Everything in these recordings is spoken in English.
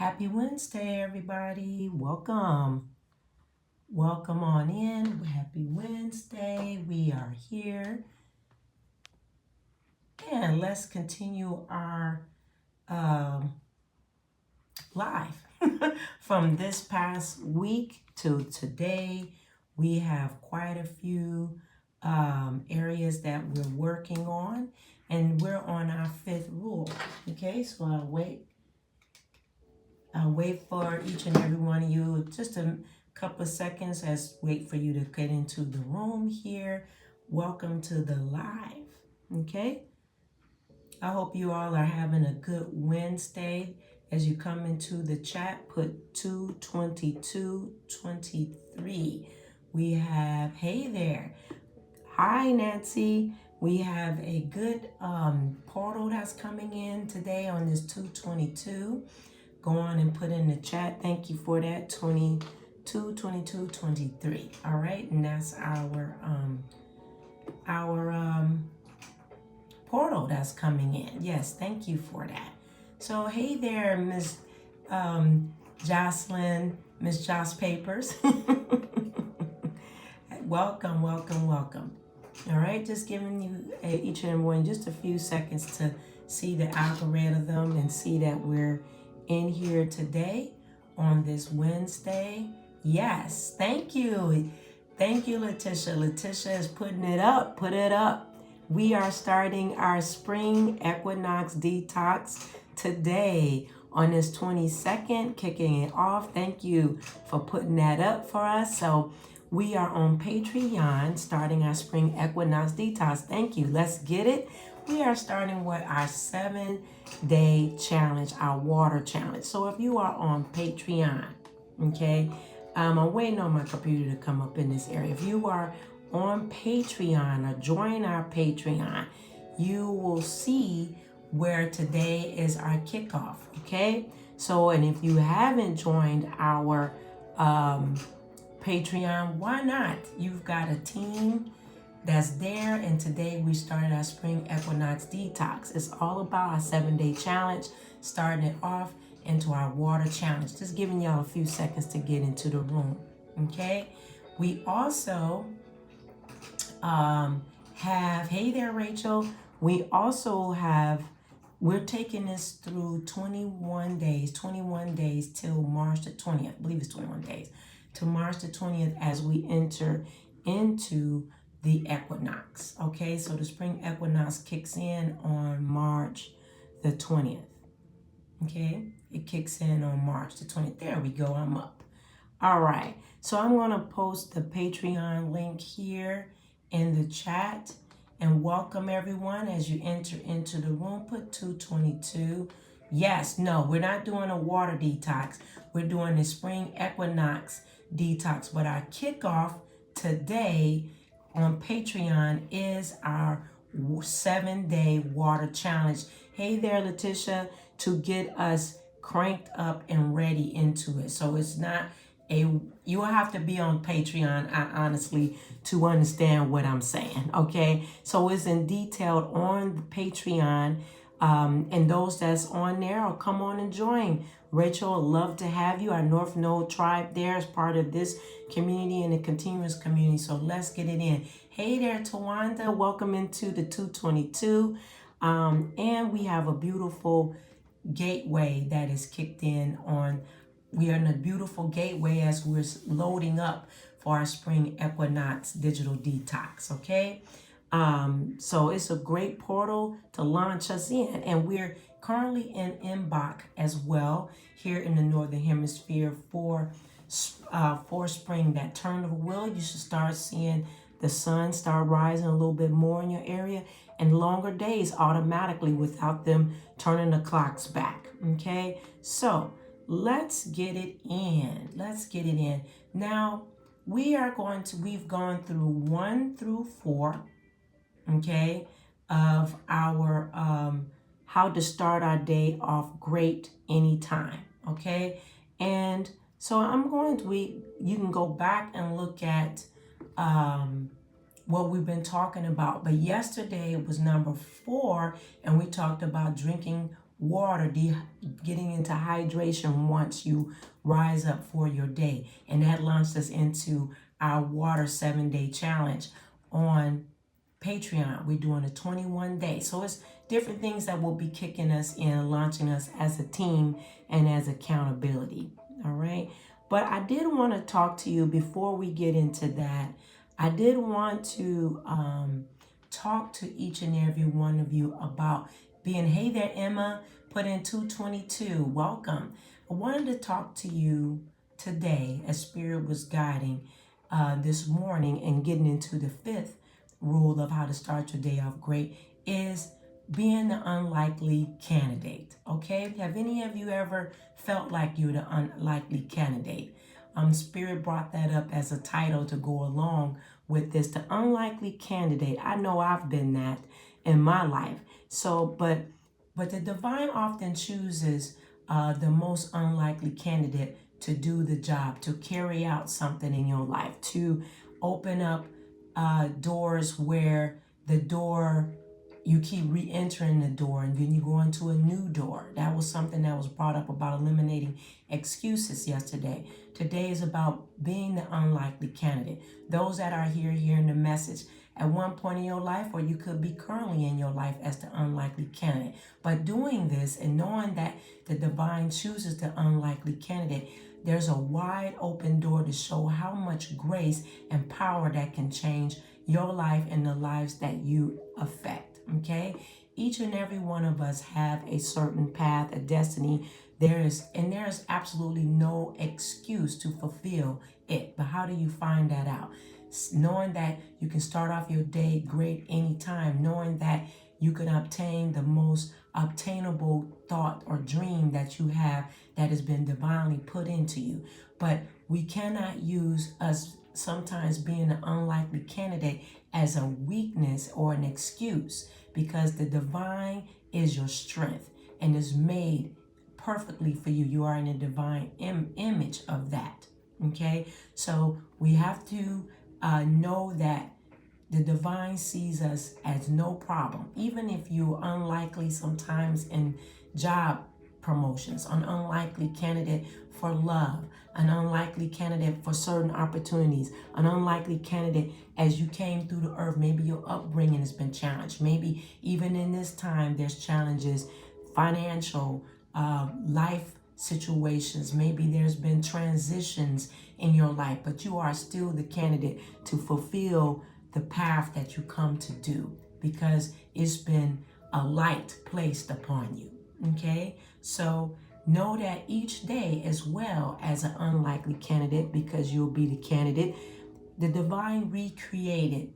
Happy Wednesday, everybody. Welcome. Welcome on in. Happy Wednesday. We are here. And let's continue our live from this past week to today. We have quite a few areas that we're working on, and we're on our fifth rule. Okay, so I'll wait for each and every one of you just a couple of seconds as wait for you to get into the room here. Welcome to the live. Okay. I hope you all are having a good Wednesday. As you come into the chat, put 22223. We have, hey there. Hi, Nancy. We have a good portal that's coming in today on this 222. Go on and put in the chat. Thank you for that. 2223. All right, and that's our portal that's coming in. Yes, thank you for that. So hey there, Miss Jocelyn, Miss Joss Papers. Welcome. All right, just giving you each and every one just a few seconds to see the algorithm and see that we're in here today on this Wednesday. Yes, thank you. Thank you, Letitia. Letitia is putting it up. Put it up. We are starting our spring equinox detox today on this 22nd, kicking it off. Thank you for putting that up for us. So we are on Patreon starting our spring equinox detox. Thank you. Let's get it. We are starting with our 7-day challenge, our water challenge. So if you are on Patreon, okay, I'm waiting on my computer to come up in this area. If you are on Patreon or join our Patreon, you will see where today is our kickoff, okay? So, and if you haven't joined our Patreon, why not? You've got a team that's there, and today we started our spring equinox detox. It's all about our 7-day challenge, starting it off into our water challenge. Just giving y'all a few seconds to get into the room, okay? We also have, hey there, Rachel. We also have, we're taking this through 21 days till March the 20th. I believe it's 21 days till March the 20th as we enter into the equinox. Okay, so the spring equinox kicks in on March the 20th. Okay, it kicks in on March the 20th. There we go, I'm up. All right, so I'm going to post the Patreon link here in the chat and welcome everyone as you enter into the room. Put 222. Yes, no, we're not doing a water detox. We're doing the spring equinox detox, but our kickoff today on Patreon is our 7-day water challenge. Hey there, Letitia, to get us cranked up and ready into it. So it's not you will have to be on Patreon, honestly, to understand what I'm saying, okay? So it's in detailed on the Patreon, and those that's on there will come on and join. Rachel, I'd love to have you. Our North Node tribe there is part of this community and the continuous community, so let's get it in. Hey there, Tawanda, welcome into the 222, and we have a beautiful gateway that is kicked in on. We are in a beautiful gateway as we're loading up for our spring equinox digital detox, okay? So it's a great portal to launch us in, and we're currently in Imbolc as well here in the Northern Hemisphere for spring, that turn of the wheel. You should start seeing the sun start rising a little bit more in your area and longer days automatically without them turning the clocks back, okay? So let's get it in. Now, we've gone through 1 through 4, okay, of our how to start our day off great anytime, okay? And so you can go back and look at what we've been talking about. But yesterday it was number 4, and we talked about drinking water, getting into hydration once you rise up for your day. And that launched us into our water 7-day challenge on Patreon. We're doing a 21 day. So it's different things that will be kicking us in, launching us as a team and as accountability. All right. But I did want to talk to you before we get into that. I did want to talk to each and every one of you about being, hey there, Emma, put in 222. Welcome. I wanted to talk to you today as Spirit was guiding this morning and getting into the 5th rule of how to start your day off great is being the unlikely candidate. Okay, have any of you ever felt like you're the unlikely candidate? Spirit brought that up as a title to go along with this, the unlikely candidate. I know I've been that in my life. So, but the divine often chooses the most unlikely candidate to do the job, to carry out something in your life, to open up doors where the door, you keep re-entering the door and then you go into a new door. That was something that was brought up about eliminating excuses yesterday. Today is about being the unlikely candidate. Those that are here hearing the message at one point in your life, or you could be currently in your life as the unlikely candidate. But doing this and knowing that the divine chooses the unlikely candidate, there's a wide open door to show how much grace and power that can change your life and the lives that you affect. Okay? Each and every one of us have a certain path, a destiny. There is absolutely no excuse to fulfill it. But how do you find that out? Knowing that you can start off your day great anytime, knowing that you can obtain the most obtainable thought or dream that you have that has been divinely put into you. But we cannot use us sometimes being an unlikely candidate as a weakness or an excuse, because the divine is your strength and is made perfectly for you. You are in a divine image of that. Okay, so we have to know that the divine sees us as no problem, even if you're unlikely sometimes in job promotions, an unlikely candidate for love, an unlikely candidate for certain opportunities, an unlikely candidate as you came through the earth. Maybe your upbringing has been challenged. Maybe even in this time there's challenges, financial, life situations. Maybe there's been transitions in your life, but you are still the candidate to fulfill the path that you come to do, because it's been a light placed upon you. Okay, so know that each day, as well as an unlikely candidate, because you'll be the candidate, the divine recreates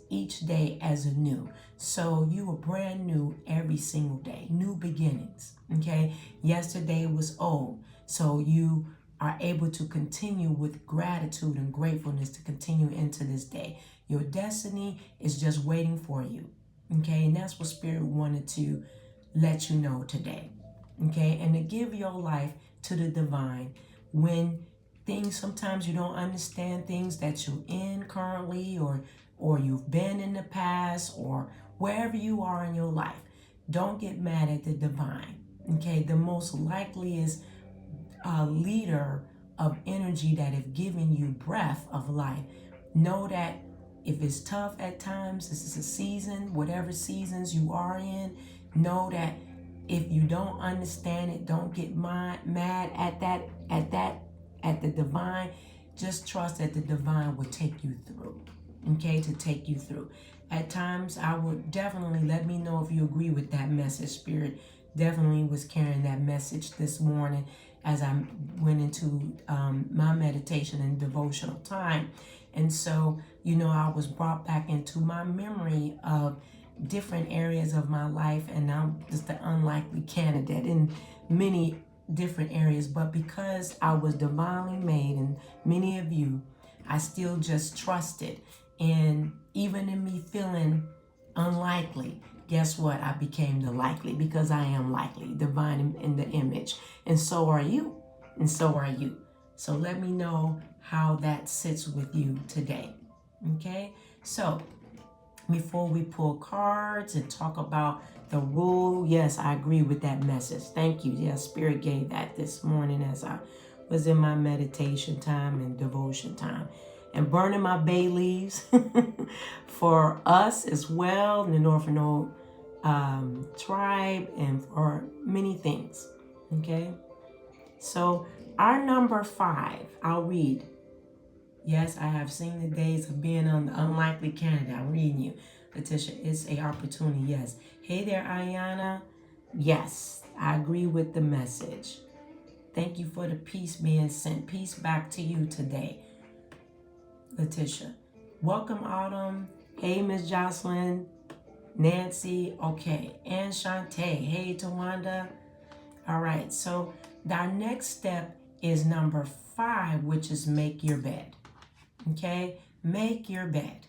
each day as a new. So you are brand new every single day, new beginnings. Okay, yesterday was old, so you are able to continue with gratitude and gratefulness to continue into this day. Your destiny is just waiting for you. Okay, and that's what Spirit wanted to let you know today. Okay, and to give your life to the divine when things, sometimes you don't understand things that you're in currently, or you've been in the past, or wherever you are in your life. Don't get mad at the divine. Okay, the most likeliest leader of energy that have given you breath of life. Know that if it's tough at times, this is a season, whatever seasons you are in, know that if you don't understand it, don't get mad at the divine. Just trust that the divine will take you through. Okay, to take you through. At times, I would definitely let me know if you agree with that message. Spirit definitely was carrying that message this morning as I went into my meditation and devotional time. And so, I was brought back into my memory of different areas of my life, and I'm just the unlikely candidate in many different areas. But because I was divinely made, and many of you, I still just trusted. And even in me feeling unlikely, guess what? I became the likely, because I am likely, divine in the image. And so are you. And so are you. So let me know how that sits with you today. Okay? So before we pull cards and talk about the rule. Yes, I agree with that message. Thank you. Yes, Spirit gave that this morning as I was in my meditation time and devotion time. And burning my bay leaves for us as well in the Northern Old tribe and for many things. Okay, so our number 5, I'll read. Yes, I have seen the days of being an unlikely candidate. I'm reading you, Letitia. It's a opportunity. Yes. Hey there, Ayana. Yes, I agree with the message. Thank you for the peace being sent. Peace back to you today, Letitia. Welcome, Autumn. Hey, Miss Jocelyn. Nancy. Okay. And Shantae. Hey, Tawanda. All right. So our next step is number 5, which is make your bed. Okay, make your bed.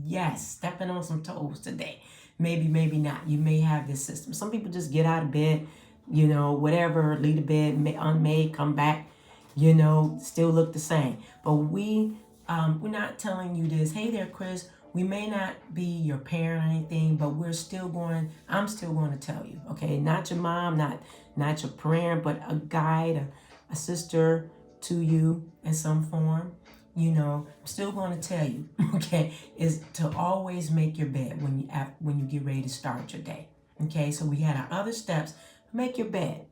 Yes, stepping on some toes today. Maybe, maybe not. You may have this system. Some people just get out of bed, whatever, leave the bed unmade, come back, still look the same. But we're not telling you this. Hey there, Chris. We may not be your parent or anything, but I'm still going to tell you. Okay, not your mom, not your parent, but a guide, a sister to you in some form. I'm still going to tell you, okay, is to always make your bed when you get ready to start your day. Okay, so we had our other steps. Make your bed.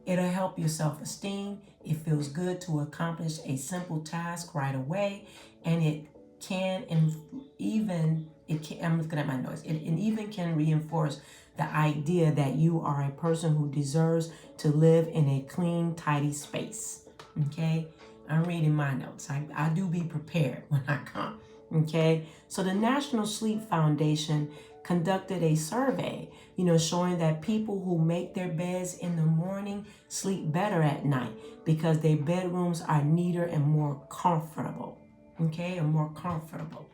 It'll help your self-esteem. It feels good to accomplish a simple task right away, and I'm looking at my notes. It even can reinforce the idea that you are a person who deserves to live in a clean, tidy space. Okay. I'm reading my notes. I do be prepared when I come. Okay. So the National Sleep Foundation conducted a survey, showing that people who make their beds in the morning sleep better at night because their bedrooms are neater and more comfortable. Okay. And more comfortable.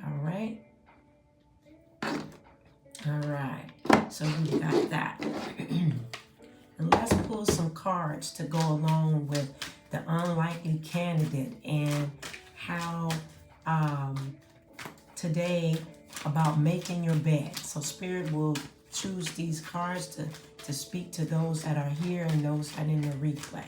All right. All right. So we got that. And let's pull some cards to go along with the unlikely candidate and how today about making your bed. So Spirit will choose these cards to speak to those that are here and those that are in the replay.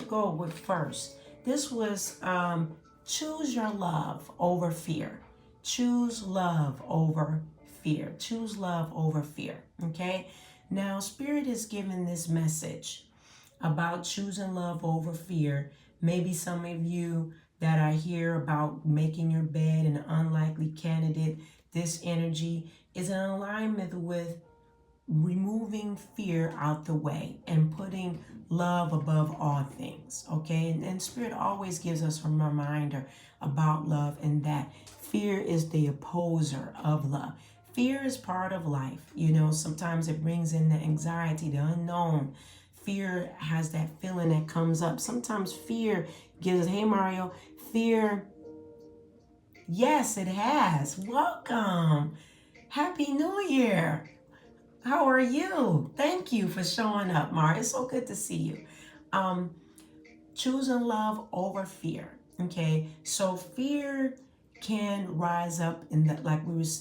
Go with first. This was choose your love over fear. Choose love over fear. Choose love over fear. Okay. Now, Spirit is giving this message about choosing love over fear. Maybe some of you that are here about making your bed and an unlikely candidate, this energy is in alignment with removing fear out the way and putting love above all things. Okay, and Spirit always gives us a reminder about love, and that fear is the opposer of love. Fear is part of life. Sometimes it brings in the anxiety, the unknown. Fear has that feeling that comes up. Sometimes fear gives, hey Mario, fear. Yes, it has. Welcome. Happy New Year. How are you? Thank you for showing up, Mara. It's so good to see you. Choosing love over fear. Okay, so fear can rise up in the,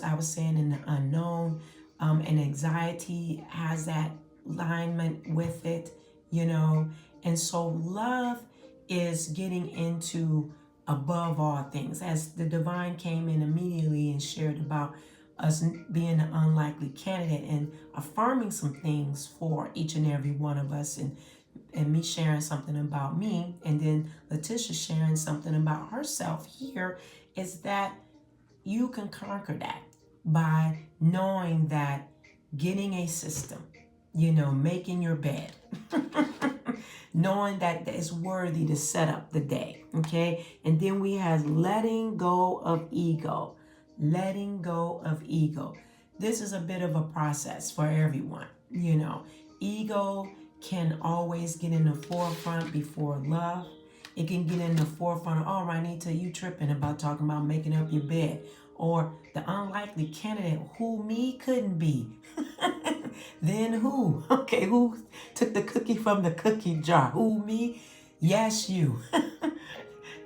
I was saying, in the unknown, and anxiety has that alignment with it, and so love is getting into above all things. As the divine came in immediately and shared about us being an unlikely candidate and affirming some things for each and every one of us, and me sharing something about me, and then Letitia sharing something about herself here, is that you can conquer that by knowing that getting a system, making your bed, knowing that it's worthy to set up the day. Okay. And then we have letting go of ego. Letting go of ego. This is a bit of a process for everyone. Ego can always get in the forefront before love. It can get in the forefront of, oh, Ronnita, you tripping about talking about making up your bed. Or the unlikely candidate, who me couldn't be. Then who? Okay, who took the cookie from the cookie jar? Who, me? Yes, you.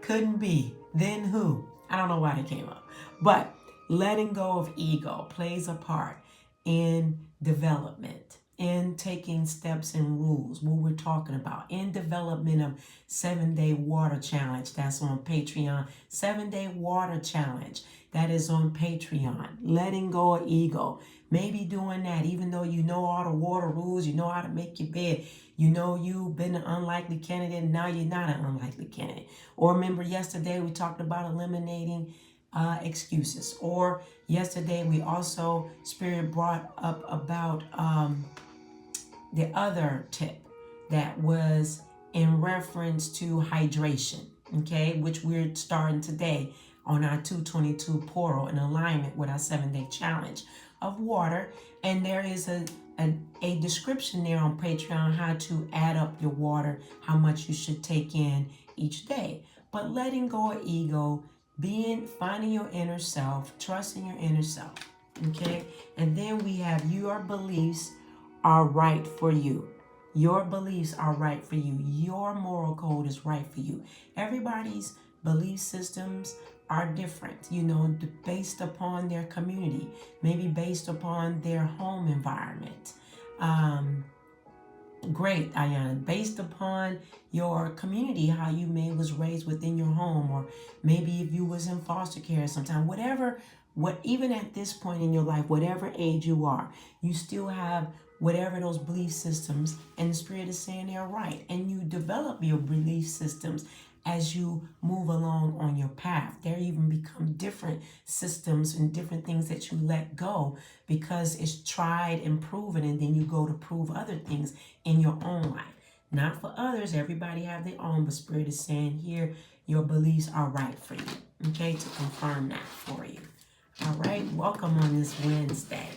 Couldn't be. Then who? I don't know why they came up. But letting go of ego plays a part in development, in taking steps and rules, what we're talking about, in development of 7-day water challenge that's on Patreon. 7-day water challenge that is on Patreon. Letting go of ego. Maybe doing that even though you know all the water rules, you know how to make your bed, you know you've been an unlikely candidate, and now you're not an unlikely candidate. Or remember yesterday we talked about eliminating excuses. Or yesterday we also, Spirit brought up about the other tip that was in reference to hydration, okay, which we're starting today on our 222 portal in alignment with our 7-day challenge of water. And there is a description there on Patreon how to add up your water, how much you should take in each day. But letting go of ego, finding your inner self, trusting your inner self, okay? And then we have your beliefs are right for you. Your beliefs are right for you. Your moral code is right for you. Everybody's belief systems are different, based upon their community, maybe based upon their home environment. Great, Ayana. Based upon your community, how you was raised within your home, or maybe if you was in foster care sometime, even at this point in your life, whatever age you are, you still have whatever those belief systems, and the Spirit is saying they're right. And you develop your belief systems as you move along on your path. There even become different systems and different things that you let go because it's tried and proven, and then you go to prove other things in your own life. Not for others, everybody have their own, but Spirit is saying here, your beliefs are right for you, okay, to confirm that for you. All right, welcome on this Wednesday.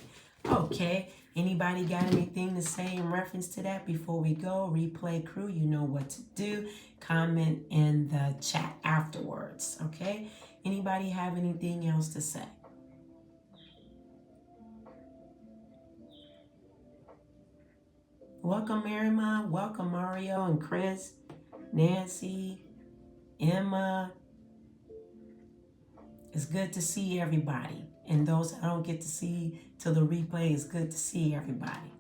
Okay, anybody got anything to say in reference to that before we go? Replay crew, you know what to do. Comment in the chat afterwards, okay? Anybody have anything else to say? Welcome, Marymount. Welcome, Mario and Chris, Nancy, Emma. It's good to see everybody. And those I don't get to see till the replay, it's good to see everybody.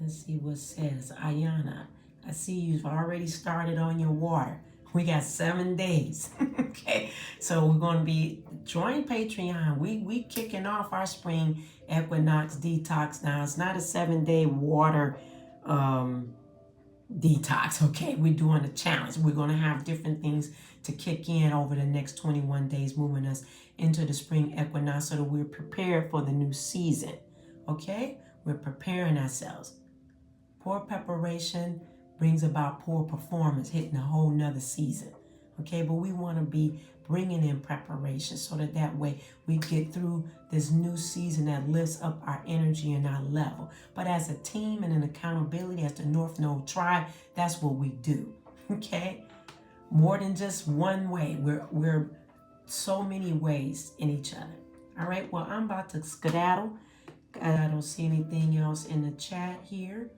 Let's see what it says. Ayana, I see you've already started on your water. We got 7 days. Okay, so we're going to be join Patreon. We kicking off our spring Equinox detox now. It's not a 7-day water detox. Okay, we're doing a challenge. We're going to have different things to kick in over the next 21 days, moving us into the spring equinox so that we're prepared for the new season. Okay, we're preparing ourselves. Poor preparation brings about poor performance, hitting a whole nother season. Okay, but we want to be bringing in preparation so that way we get through this new season that lifts up our energy and our level. But as a team and an accountability, as the North Node Tribe, that's what we do. Okay, more than just one way. We're so many ways in each other. All right, well, I'm about to skedaddle. I don't see anything else in the chat here.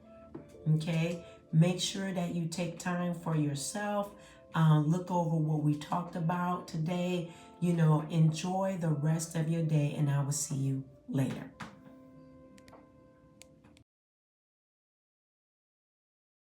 Okay, make sure that you take time for yourself. Look over what we talked about today. Enjoy the rest of your day, and I will see you later.